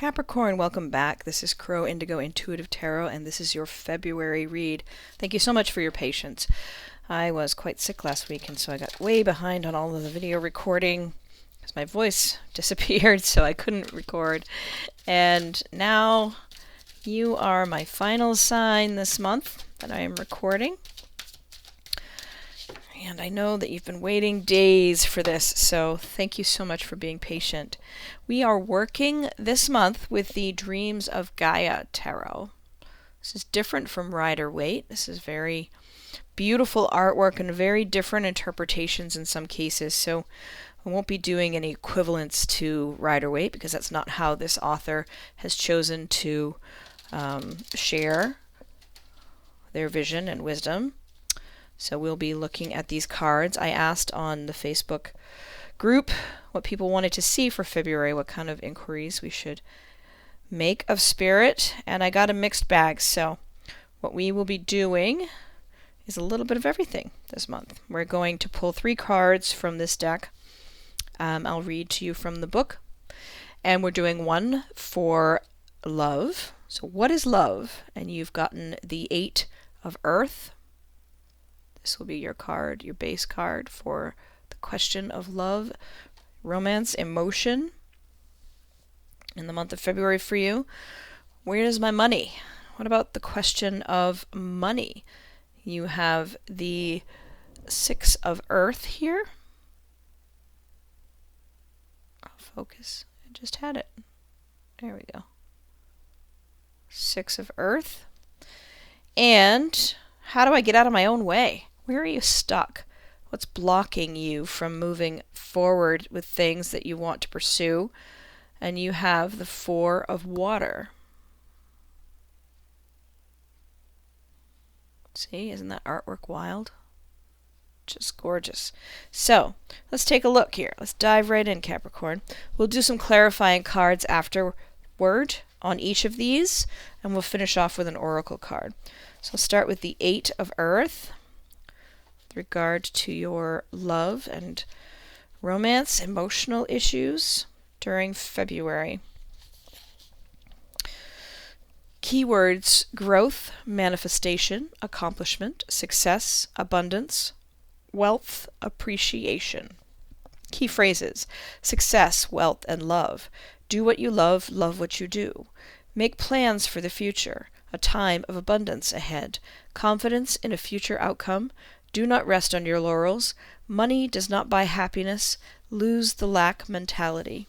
Capricorn, welcome back. This is Crow Indigo Intuitive Tarot, and this is your February read. Thank you so much for your patience. I was quite sick last week, and so I got way behind on all of the video recording because my voice disappeared, so I couldn't record. And now you are my final sign this month that I am recording. And I know that you've been waiting days for this, so thank you so much for being patient. We are working this month with the Dreams of Gaia Tarot. This is different from Rider-Waite. This is very beautiful artwork and very different interpretations in some cases, so I won't be doing any equivalents to Rider-Waite because that's not how this author has chosen to share their vision and wisdom. So we'll be looking at these cards. I asked on the Facebook group what people wanted to see for February, what kind of inquiries we should make of spirit, and I got a mixed bag. So what we will be doing is a little bit of everything this month. We're going to pull 3 cards from this deck. I'll read to you from the book, and we're doing one for love. So what is love? And you've gotten the 8 of Earth. This will be your card, your base card for the question of love, romance, emotion in the month of February for you. Where is my money? What about the question of money? You have the 6 of Earth here. I'll focus. I just had it. There we go. 6 of Earth. And how do I get out of my own way? Where are you stuck? What's blocking you from moving forward with things that you want to pursue? And you have the 4 of Water. See, isn't that artwork wild? Just gorgeous. So, let's take a look here. Let's dive right in, Capricorn. We'll do some clarifying cards afterward on each of these, and we'll finish off with an oracle card. So I'll start with the 8 of Earth with regard to your love and romance, emotional issues during February. Keywords: growth, manifestation, accomplishment, success, abundance, wealth, appreciation. Key phrases: success, wealth, and love. Do what you love what you do. Make plans for the future. A time of abundance ahead. Confidence in a future outcome. Do not rest on your laurels. Money does not buy happiness. Lose the lack mentality.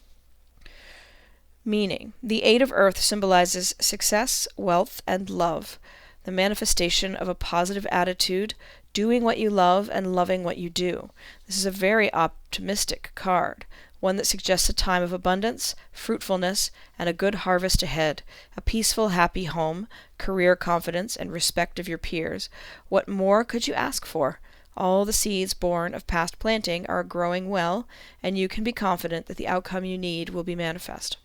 Meaning: the 8 of Earth symbolizes success, wealth, and love. The manifestation of a positive attitude, doing what you love and loving what you do. This is a very optimistic card. One that suggests a time of abundance, fruitfulness, and a good harvest ahead, a peaceful, happy home, career confidence, and respect of your peers. What more could you ask for? All the seeds born of past planting are growing well, and you can be confident that the outcome you need will be manifest.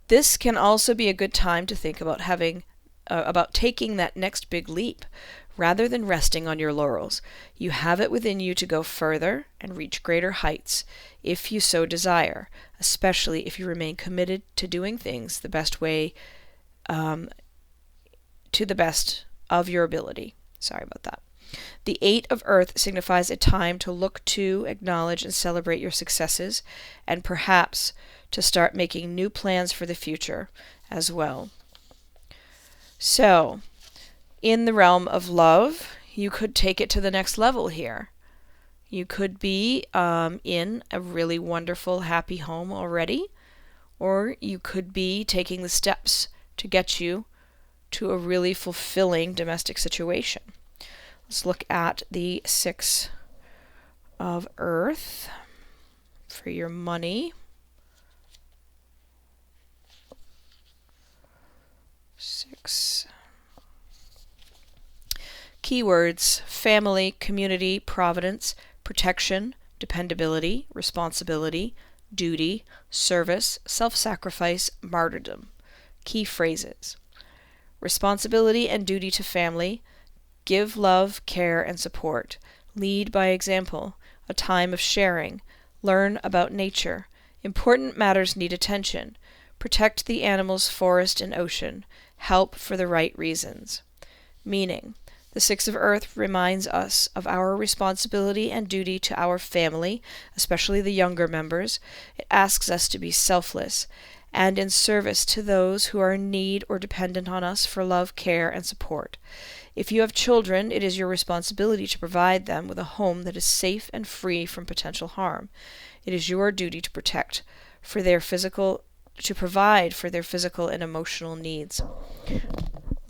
This can also be a good time to think about taking that next big leap, rather than resting on your laurels. You have it within you to go further and reach greater heights, if you so desire, especially if you remain committed to doing things the best way, to the best of your ability. Sorry about that. The 8 of Earth signifies a time to look to, acknowledge, and celebrate your successes, and perhaps to start making new plans for the future as well. So, in the realm of love, you could take it to the next level here. You could be in a really wonderful, happy home already, or you could be taking the steps to get you to a really fulfilling domestic situation. Let's look at the 6 of Earth for your money. 6. Keywords: family, community, providence, protection, dependability, responsibility, duty, service, self-sacrifice, martyrdom. Key phrases: responsibility and duty to family. Give love, care, and support. Lead by example. A time of sharing. Learn about nature. Important matters need attention. Protect the animals, forest, and ocean. Help for the right reasons. Meaning, the Six of Earth reminds us of our responsibility and duty to our family, especially the younger members. It asks us to be selfless and in service to those who are in need or dependent on us for love, care, and support. If you have children, it is your responsibility to provide them with a home that is safe and free from potential harm. It is your duty to provide for their physical and emotional needs.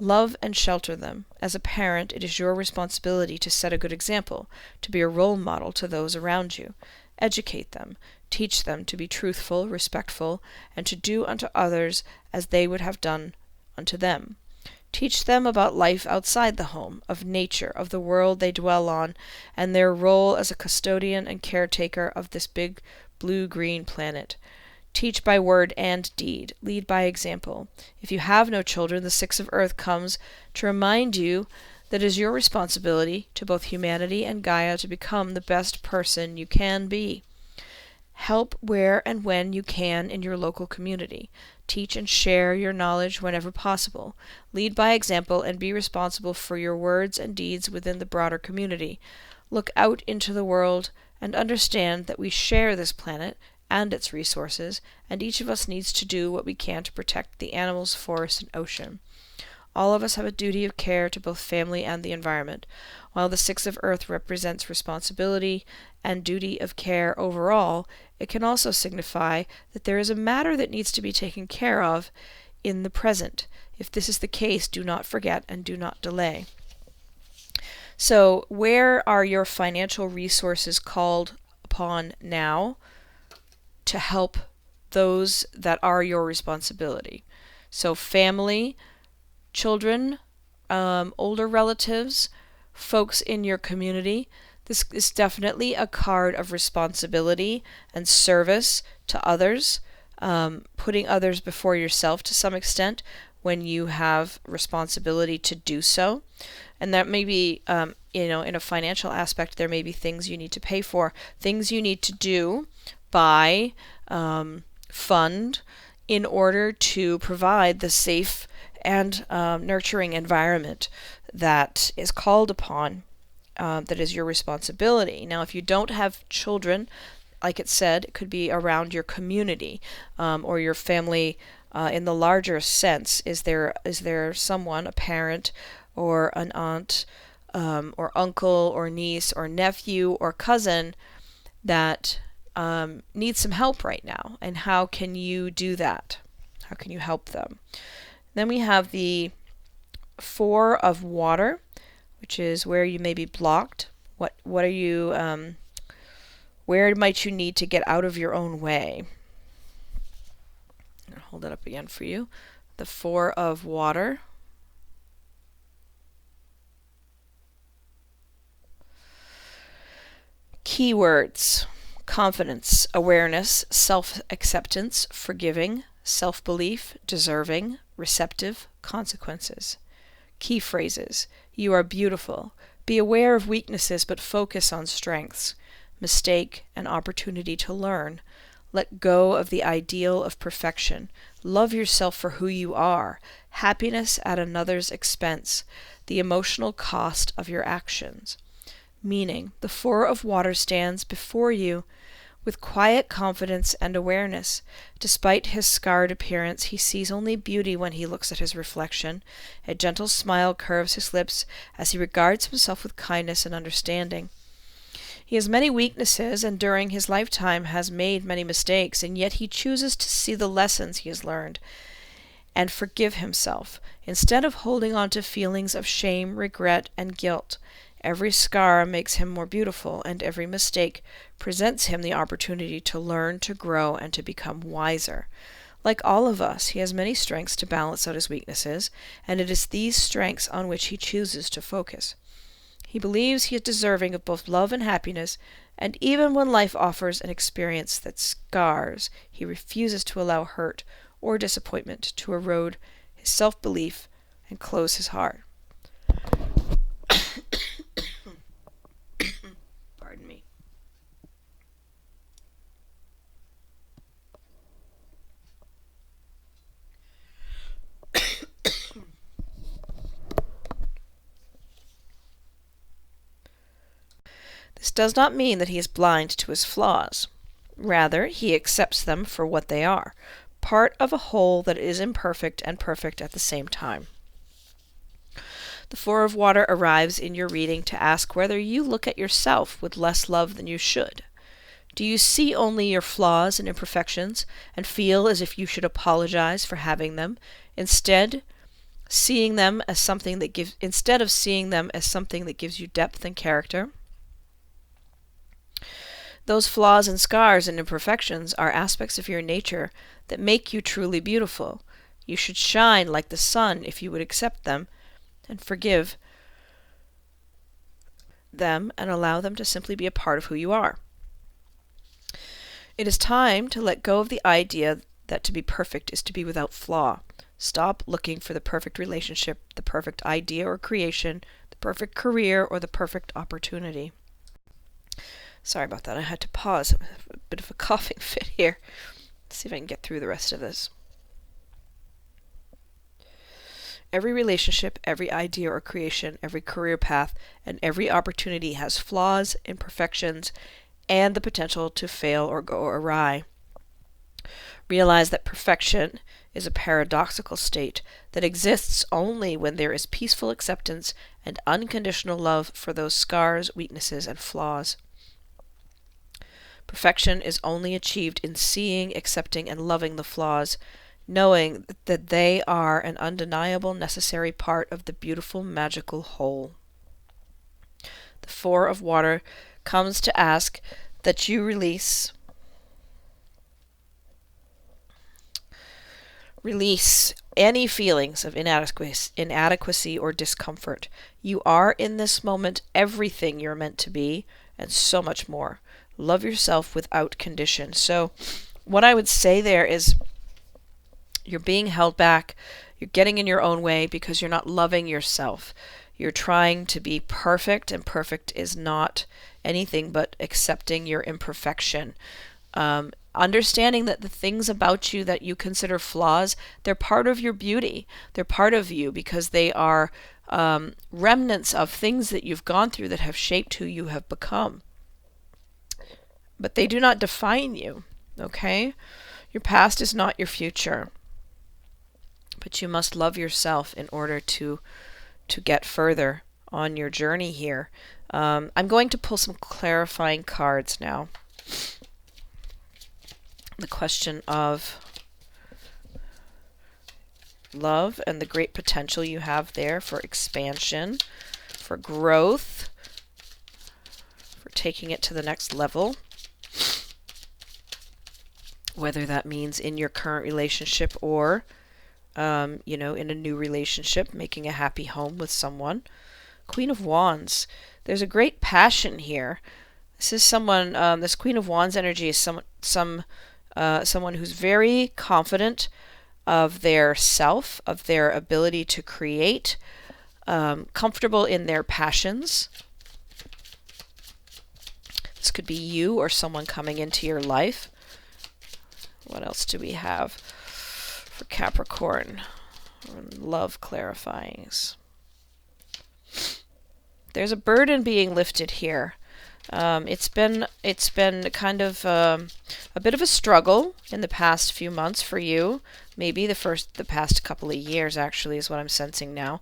Love and shelter them. As a parent, it is your responsibility to set a good example, to be a role model to those around you. Educate them. Teach them to be truthful, respectful, and to do unto others as they would have done unto them. Teach them about life outside the home, of nature, of the world they dwell on, and their role as a custodian and caretaker of this big blue-green planet. Teach by word and deed. Lead by example. If you have no children, the Six of Earth comes to remind you that it is your responsibility to both humanity and Gaia to become the best person you can be. Help where and when you can in your local community. Teach and share your knowledge whenever possible. Lead by example and be responsible for your words and deeds within the broader community. Look out into the world and understand that we share this planet and its resources, and each of us needs to do what we can to protect the animals, forest, and ocean. All of us have a duty of care to both family and the environment. While the Six of Earth represents responsibility and duty of care overall, it can also signify that there is a matter that needs to be taken care of in the present. If this is the case, do not forget and do not delay. So, where are your financial resources called upon now to help those that are your responsibility? So family, children, older relatives, folks in your community. This is definitely a card of responsibility and service to others, putting others before yourself to some extent when you have responsibility to do so. And that may be, in a financial aspect, there may be things you need to pay for, things you need to do, buy, fund, in order to provide the safe and nurturing environment that is called upon, that is your responsibility. Now, if you don't have children, like it said, it could be around your community or your family in the larger sense. Is there someone, a parent or an aunt or uncle or niece or nephew or cousin that needs some help right now? And how can you do that? How can you help them? Then we have the Four of Water, which is where you may be blocked. What are you? Where might you need to get out of your own way? I'll hold it up again for you. The Four of Water. Keywords: confidence, awareness, self-acceptance, forgiving, self-belief, deserving, receptive, consequences. Key phrases: you are beautiful. Be aware of weaknesses but focus on strengths. Mistake, an opportunity to learn. Let go of the ideal of perfection. Love yourself for who you are. Happiness at another's expense. The emotional cost of your actions. Meaning, the Four of Water stands before you with quiet confidence and awareness. Despite his scarred appearance, he sees only beauty when he looks at his reflection. A gentle smile curves his lips as he regards himself with kindness and understanding. He has many weaknesses and during his lifetime has made many mistakes, and yet he chooses to see the lessons he has learned and forgive himself, instead of holding on to feelings of shame, regret, and guilt. Every scar makes him more beautiful, and every mistake presents him the opportunity to learn, to grow, and to become wiser. Like all of us, he has many strengths to balance out his weaknesses, and it is these strengths on which he chooses to focus. He believes he is deserving of both love and happiness, and even when life offers an experience that scars, he refuses to allow hurt or disappointment to erode his self-belief and close his heart. Pardon me. does not mean that he is blind to his flaws. Rather, he accepts them for what they are, part of a whole that is imperfect and perfect at the same time. The Four of Water arrives in your reading to ask whether you look at yourself with less love than you should. Do you see only your flaws and imperfections and feel as if you should apologize for having them, instead of seeing them as something that gives you depth and character? Those flaws and scars and imperfections are aspects of your nature that make you truly beautiful. You should shine like the sun if you would accept them and forgive them and allow them to simply be a part of who you are. It is time to let go of the idea that to be perfect is to be without flaw. Stop looking for the perfect relationship, the perfect idea or creation, the perfect career, or the perfect opportunity. Sorry about that. I had to pause. A bit of a coughing fit here. Let's see if I can get through the rest of this. Every relationship, every idea or creation, every career path, and every opportunity has flaws, imperfections, and the potential to fail or go awry. Realize that perfection is a paradoxical state that exists only when there is peaceful acceptance and unconditional love for those scars, weaknesses, and flaws. Perfection is only achieved in seeing, accepting, and loving the flaws, knowing that they are an undeniable, necessary part of the beautiful, magical whole. The Four of Water comes to ask that you release any feelings of inadequacy or discomfort. You are in this moment everything you're meant to be, and so much more. Love yourself without condition. So what I would say there is, you're being held back. You're getting in your own way because you're not loving yourself. You're trying to be perfect, and perfect is not anything but accepting your imperfection. Understanding that the things about you that you consider flaws, they're part of your beauty. They're part of you because they are remnants of things that you've gone through that have shaped who you have become. But they do not define you, okay? Your past is not your future. But you must love yourself in order to get further on your journey here. I'm going to pull some clarifying cards now. The question of love and the great potential you have there for expansion, for growth, for taking it to the next level. Whether that means in your current relationship or in a new relationship, making a happy home with someone. Queen of Wands. There's a great passion here. This is someone, this Queen of Wands energy is someone who's very confident of their self, of their ability to create, comfortable in their passions. This could be you or someone coming into your life. What else do we have for Capricorn? Love clarifyings. There's a burden being lifted here. It's been kind of a bit of a struggle in the past few months for you. Maybe the past couple of years actually is what I'm sensing now.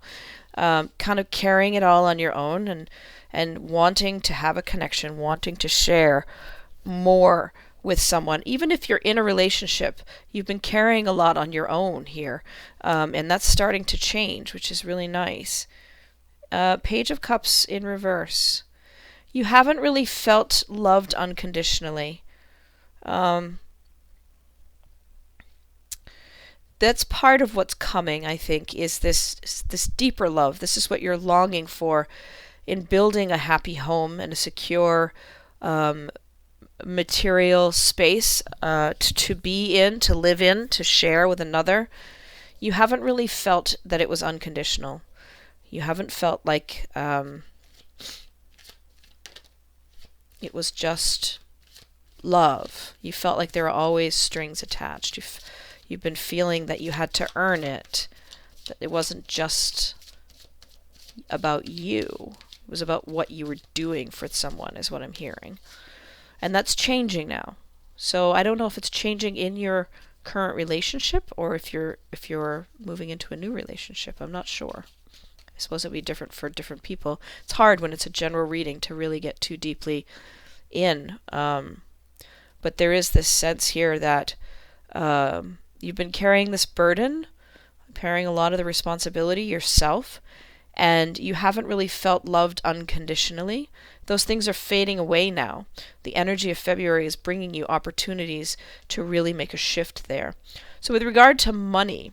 Kind of carrying it all on your own and wanting to have a connection, wanting to share more with someone. Even if you're in a relationship, you've been carrying a lot on your own here. And that's starting to change, which is really nice. Page of Cups in reverse. You haven't really felt loved unconditionally. That's part of what's coming, I think, is this deeper love. This is what you're longing for in building a happy home and a secure material space to be in, to live in, to share with another. You haven't really felt that it was unconditional. You haven't felt like it was just love. You felt like there were always strings attached. You've been feeling that you had to earn it, that it wasn't just about you, It was about what you were doing for someone, is what I'm hearing. And that's changing now. So I don't know if it's changing in your current relationship or if you're moving into a new relationship. I'm not sure. I suppose it'll be different for different people. It's hard when it's a general reading to really get too deeply in. But there is this sense here that you've been carrying this burden, carrying a lot of the responsibility yourself, and you haven't really felt loved unconditionally. Those things are fading away now. The energy of February is bringing you opportunities to really make a shift there. So with regard to money,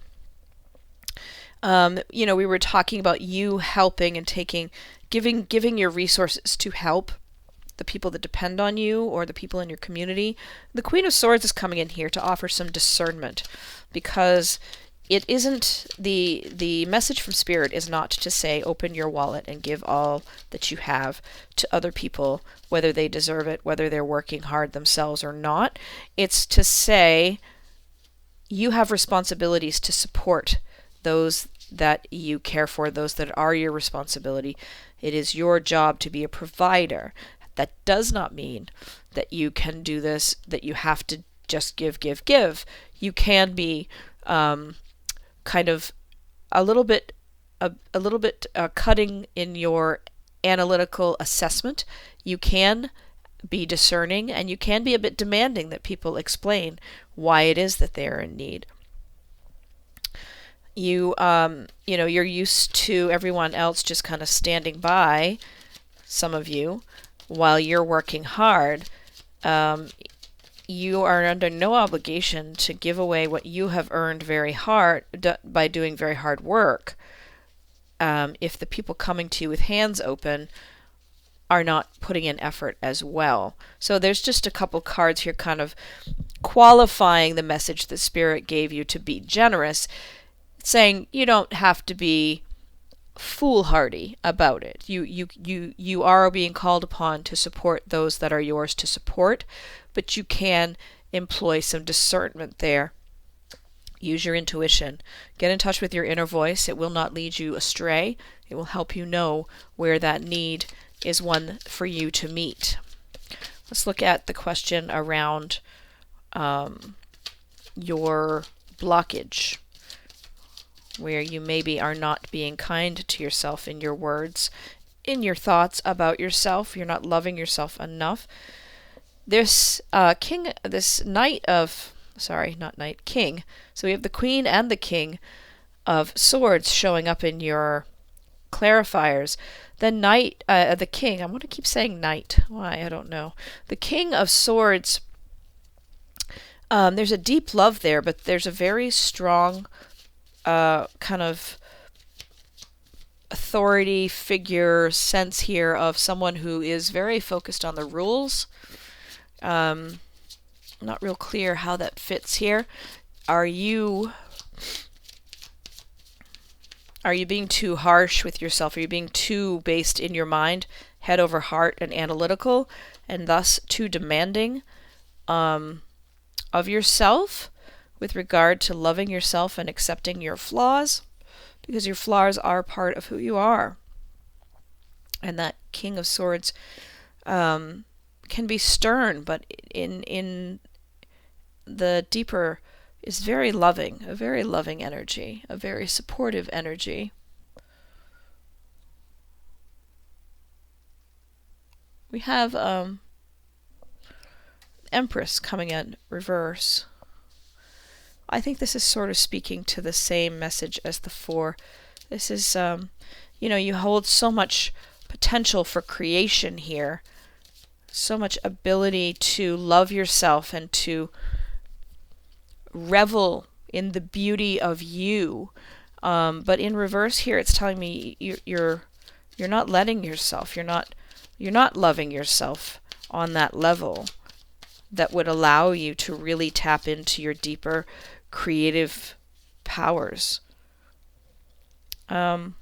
we were talking about you helping and giving your resources to help the people that depend on you or the people in your community. The Queen of Swords is coming in here to offer some discernment, because it isn't the message from Spirit is not to say open your wallet and give all that you have to other people, whether they deserve it, whether they're working hard themselves or not. It's to say you have responsibilities to support those that you care for, those that are your responsibility. It is your job to be a provider. That does not mean that you can do this, that you have to just give. You can be kind of a little bit cutting in your analytical assessment. You can be discerning, and you can be a bit demanding that people explain why it is that they are in need. You're used to everyone else just kind of standing by, some of you, while you're working hard. You are under no obligation to give away what you have earned very hard by doing very hard work. If the people coming to you with hands open are not putting in effort as well. So there's just a couple cards here kind of qualifying the message that Spirit gave you to be generous, saying you don't have to be foolhardy about it. You are being called upon to support those that are yours to support, but you can employ some discernment there. Use your intuition. Get in touch with your inner voice. It will not lead you astray. It will help you know where that need is one for you to meet. Let's look at the question around your blockage, where you maybe are not being kind to yourself in your words, in your thoughts about yourself. You're not loving yourself enough. This king. So we have the Queen and the King of Swords showing up in your clarifiers. The King, I want to keep saying Knight. Why? I don't know. The King of Swords, there's a deep love there, but there's a very strong kind of authority figure sense here of someone who is very focused on the rules. Not real clear how that fits here. Are you being too harsh with yourself? Are you being too based in your mind, head over heart, and analytical, and thus too demanding of yourself with regard to loving yourself and accepting your flaws? Because your flaws are part of who you are. And that King of Swords can be stern, but in the deeper is very loving, a very loving energy, a very supportive energy. We have Empress coming in reverse. I think this is sort of speaking to the same message as the Four. This is, you hold so much potential for creation here, so much ability to love yourself and to revel in the beauty of you. But in reverse here, it's telling me you're not letting yourself, you're not loving yourself on that level that would allow you to really tap into your deeper creative powers. Five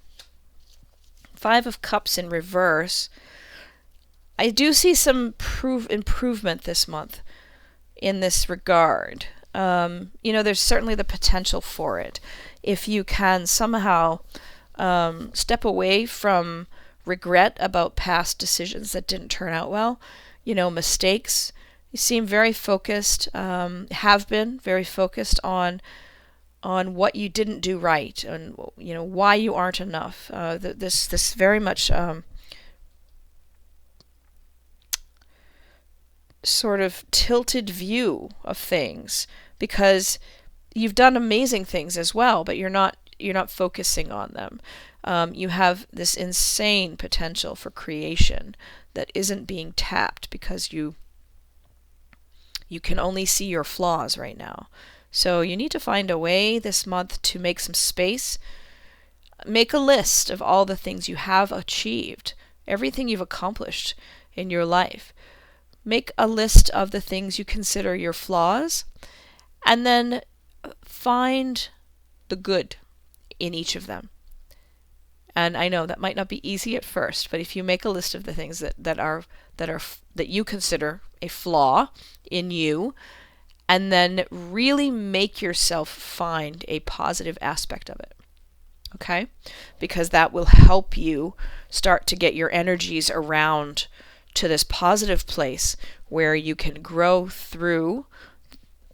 of Cups in reverse. I do see some improvement this month in this regard. There's certainly the potential for it. If you can somehow step away from regret about past decisions that didn't turn out well, mistakes. You seem very focused, have been very focused on what you didn't do right, and why you aren't enough. This very much sort of tilted view of things, because you've done amazing things as well, but you're not focusing on them. You have this insane potential for creation that isn't being tapped because you can only see your flaws right now. So you need to find a way this month to make some space. Make a list of all the things you have achieved, everything you've accomplished in your life. Make a list of the things you consider your flaws, and then find the good in each of them. And I know that might not be easy at first, but if you make a list of the things that you consider a flaw in you, and then really make yourself find a positive aspect of it. Okay? Because that will help you start to get your energies around to this positive place where you can grow through.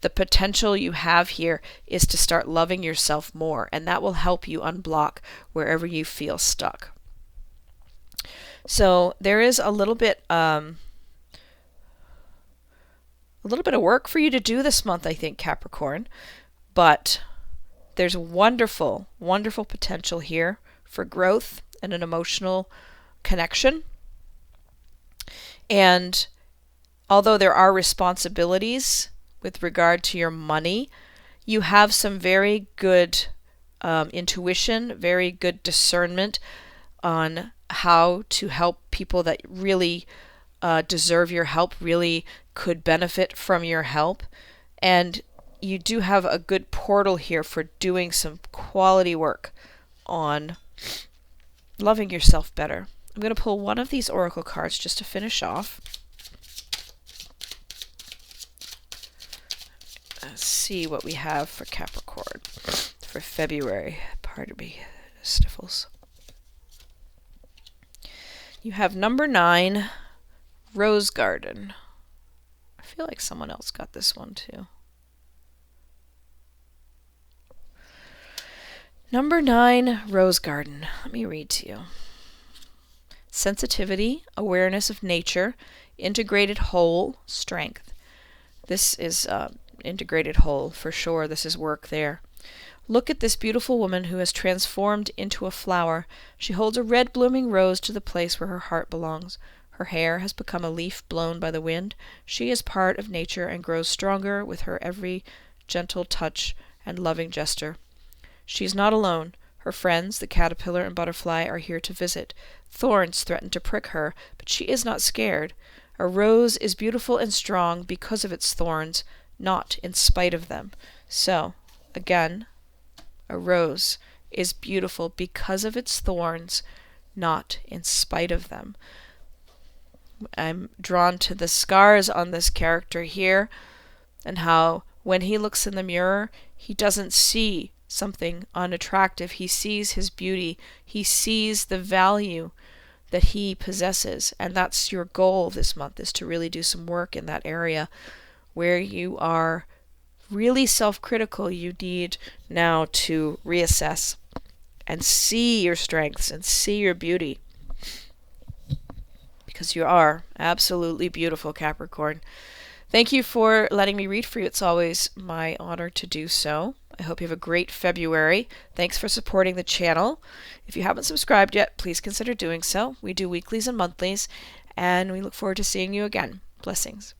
The potential you have here is to start loving yourself more, and that will help you unblock wherever you feel stuck. So there is a little bit of work for you to do this month, I think, Capricorn, but there's wonderful, wonderful potential here for growth and an emotional connection. And although there are responsibilities with regard to your money, you have some very good intuition, very good discernment on how to help people that really deserve your help, really could benefit from your help. And you do have a good portal here for doing some quality work on loving yourself better. I'm going to pull one of these oracle cards just to finish off. Let's see what we have for Capricorn for February. Pardon me, sniffles. You have number 9, Rose Garden. I feel like someone else got this one too. Number 9, Rose Garden. Let me read to you. Sensitivity, awareness of nature, integrated whole, strength. This is integrated whole for sure. This is work there. Look at this beautiful woman who has transformed into a flower. She holds a red blooming rose to the place where her heart belongs. Her hair has become a leaf blown by the wind. She is part of nature and grows stronger with her every gentle touch and loving gesture. She is not alone. Her friends, the caterpillar and butterfly, are here to visit. Thorns threaten to prick her, but she is not scared. A rose is beautiful and strong because of its thorns, not in spite of them. So, again, a rose is beautiful because of its thorns, not in spite of them. I'm drawn to the scars on this character here, and how when he looks in the mirror, he doesn't see something unattractive. He sees his beauty. He sees the value that he possesses. And that's your goal this month, is to really do some work in that area where you are really self-critical. You need now to reassess and see your strengths and see your beauty, because you are absolutely beautiful, Capricorn. Thank you for letting me read for you. It's always my honor to do so. I hope you have a great February. Thanks for supporting the channel. If you haven't subscribed yet, please consider doing so. We do weeklies and monthlies, and we look forward to seeing you again. Blessings.